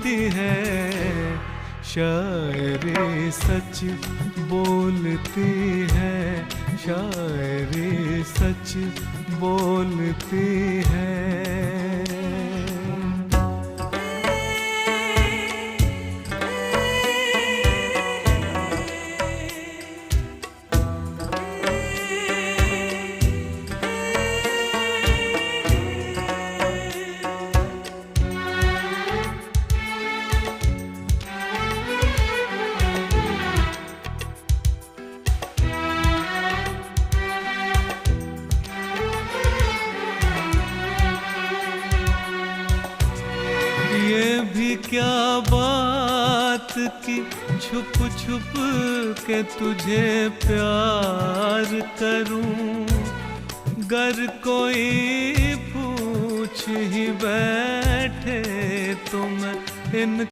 बोलती है, शायरी सच बोलती है, शायरी सच बोलती है। ये भी क्या बात की छुप छुप के तुझे प्यार करूं, गर कोई पूछ ही बैठे तो मैं इन